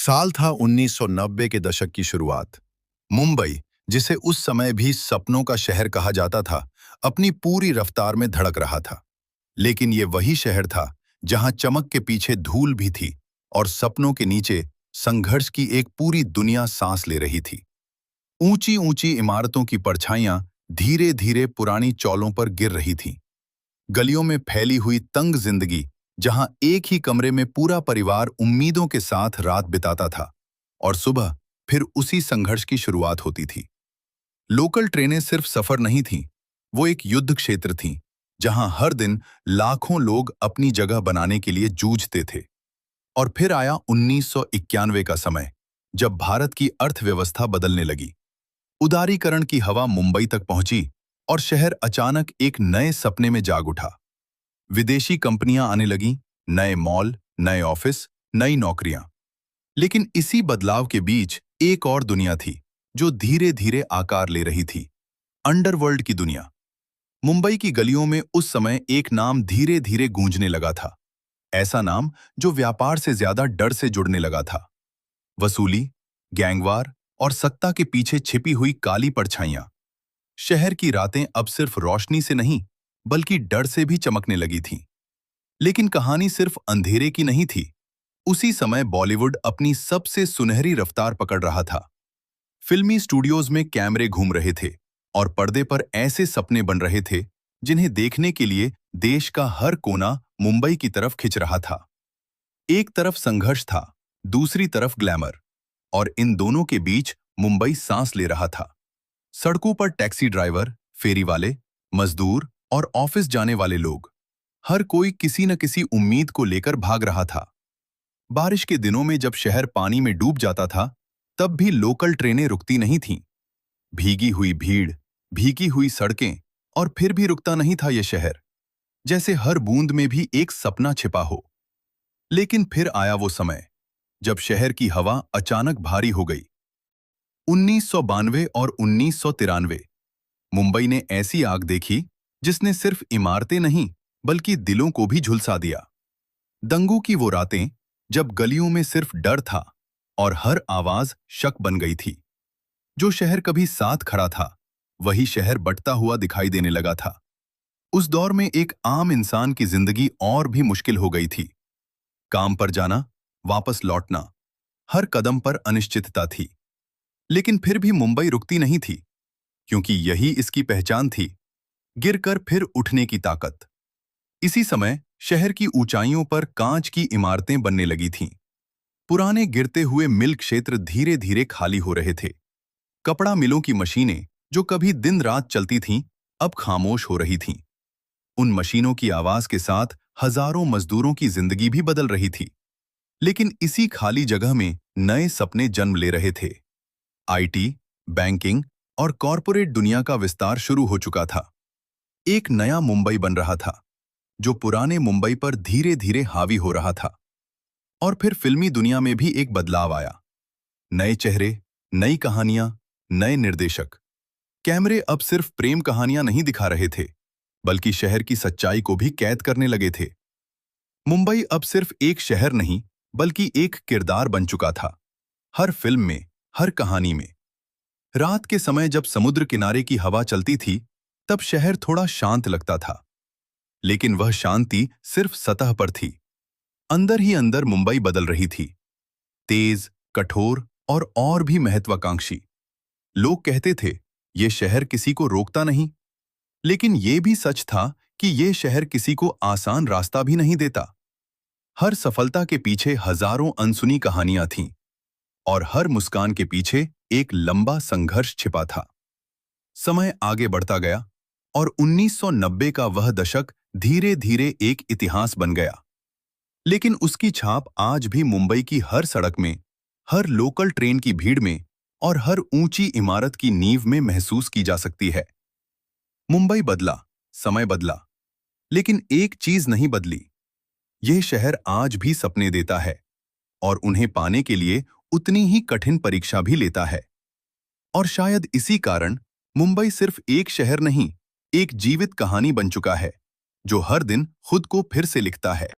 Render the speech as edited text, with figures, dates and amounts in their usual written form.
साल था 1990 के दशक की शुरुआत। मुंबई, जिसे उस समय भी सपनों का शहर कहा जाता था, अपनी पूरी रफ्तार में धड़क रहा था। लेकिन ये वही शहर था जहां चमक के पीछे धूल भी थी और सपनों के नीचे संघर्ष की एक पूरी दुनिया सांस ले रही थी। ऊंची ऊंची इमारतों की परछाइयां धीरे धीरे पुरानी चौलों पर गिर रही थीं। गलियों में फैली हुई तंग जिंदगी, जहां एक ही कमरे में पूरा परिवार उम्मीदों के साथ रात बिताता था और सुबह फिर उसी संघर्ष की शुरुआत होती थी। लोकल ट्रेनें सिर्फ सफर नहीं थीं, वो एक युद्ध क्षेत्र थीं, जहां हर दिन लाखों लोग अपनी जगह बनाने के लिए जूझते थे। और फिर आया 1991 का समय, जब भारत की अर्थव्यवस्था बदलने लगी। उदारीकरण की हवा मुंबई तक पहुंची और शहर अचानक एक नए सपने में जाग उठा। विदेशी कंपनियां आने लगीं, नए मॉल, नए ऑफिस, नई नौकरियां। लेकिन इसी बदलाव के बीच एक और दुनिया थी, जो धीरे धीरे आकार ले रही थी। अंडरवर्ल्ड की दुनिया। मुंबई की गलियों में उस समय एक नाम धीरे धीरे गूंजने लगा था। ऐसा नाम जो व्यापार से ज्यादा डर से जुड़ने लगा था। वसूली, गैंगवार और सत्ता के पीछे छिपी हुई काली परछाइयां। शहर की रातें अब सिर्फ रोशनी से नहीं, बल्कि डर से भी चमकने लगी थीं। लेकिन कहानी सिर्फ अंधेरे की नहीं थी। उसी समय बॉलीवुड अपनी सबसे सुनहरी रफ्तार पकड़ रहा था। फिल्मी स्टूडियोज में कैमरे घूम रहे थे और पर्दे पर ऐसे सपने बन रहे थे जिन्हें देखने के लिए देश का हर कोना मुंबई की तरफ खिंच रहा था। एक तरफ संघर्ष था, दूसरी तरफ ग्लैमर, और इन दोनों के बीच मुंबई सांस ले रहा था। सड़कों पर टैक्सी ड्राइवर, फेरी वाले, मजदूर और ऑफिस जाने वाले लोग, हर कोई किसी न किसी उम्मीद को लेकर भाग रहा था। बारिश के दिनों में जब शहर पानी में डूब जाता था, तब भी लोकल ट्रेनें रुकती नहीं थीं। भीगी हुई भीड़, भीगी हुई सड़कें, और फिर भी रुकता नहीं था ये शहर, जैसे हर बूंद में भी एक सपना छिपा हो। लेकिन फिर आया वो समय, जब शहर की हवा अचानक भारी हो गई। 1992 और 1993। मुंबई ने ऐसी आग देखी जिसने सिर्फ इमारतें नहीं, बल्कि दिलों को भी झुलसा दिया। दंगों की वो रातें, जब गलियों में सिर्फ डर था और हर आवाज शक बन गई थी। जो शहर कभी साथ खड़ा था, वही शहर बंटता हुआ दिखाई देने लगा था। उस दौर में एक आम इंसान की जिंदगी और भी मुश्किल हो गई थी। काम पर जाना, वापस लौटना, हर कदम पर अनिश्चितता थी। लेकिन फिर भी मुंबई रुकती नहीं थी, क्योंकि यही इसकी पहचान थी, गिरकर फिर उठने की ताकत। इसी समय शहर की ऊंचाइयों पर कांच की इमारतें बनने लगी थीं। पुराने गिरते हुए मिल क्षेत्र धीरे धीरे खाली हो रहे थे। कपड़ा मिलों की मशीनें, जो कभी दिन रात चलती थीं, अब खामोश हो रही थीं। उन मशीनों की आवाज के साथ हजारों मजदूरों की जिंदगी भी बदल रही थी। लेकिन इसी खाली जगह में नए सपने जन्म ले रहे थे। आईटी, बैंकिंग और कॉरपोरेट दुनिया का विस्तार शुरू हो चुका था। एक नया मुंबई बन रहा था, जो पुराने मुंबई पर धीरे धीरे हावी हो रहा था। और फिर फिल्मी दुनिया में भी एक बदलाव आया। नए चेहरे, नई कहानियां, नए निर्देशक। कैमरे अब सिर्फ प्रेम कहानियां नहीं दिखा रहे थे, बल्कि शहर की सच्चाई को भी कैद करने लगे थे। मुंबई अब सिर्फ एक शहर नहीं, बल्कि एक किरदार बन चुका था। हर फिल्म में, हर कहानी में। रात के समय जब समुद्र किनारे की हवा चलती थी, तब शहर थोड़ा शांत लगता था। लेकिन वह शांति सिर्फ सतह पर थी। अंदर ही अंदर मुंबई बदल रही थी। तेज, कठोर और भी महत्वाकांक्षी। लोग कहते थे, ये शहर किसी को रोकता नहीं। लेकिन ये भी सच था कि ये शहर किसी को आसान रास्ता भी नहीं देता। हर सफलता के पीछे हजारों अनसुनी कहानियां थीं, और हर मुस्कान के पीछे एक लंबा संघर्ष छिपा था। समय आगे बढ़ता गया और 1990 का वह दशक धीरे धीरे एक इतिहास बन गया। लेकिन उसकी छाप आज भी मुंबई की हर सड़क में, हर लोकल ट्रेन की भीड़ में और हर ऊंची इमारत की नींव में महसूस की जा सकती है। मुंबई बदला, समय बदला, लेकिन एक चीज नहीं बदली। यह शहर आज भी सपने देता है, और उन्हें पाने के लिए उतनी ही कठिन परीक्षा भी लेता है। और शायद इसी कारण मुंबई सिर्फ एक शहर नहीं, एक जीवित कहानी बन चुका है, जो हर दिन खुद को फिर से लिखता है।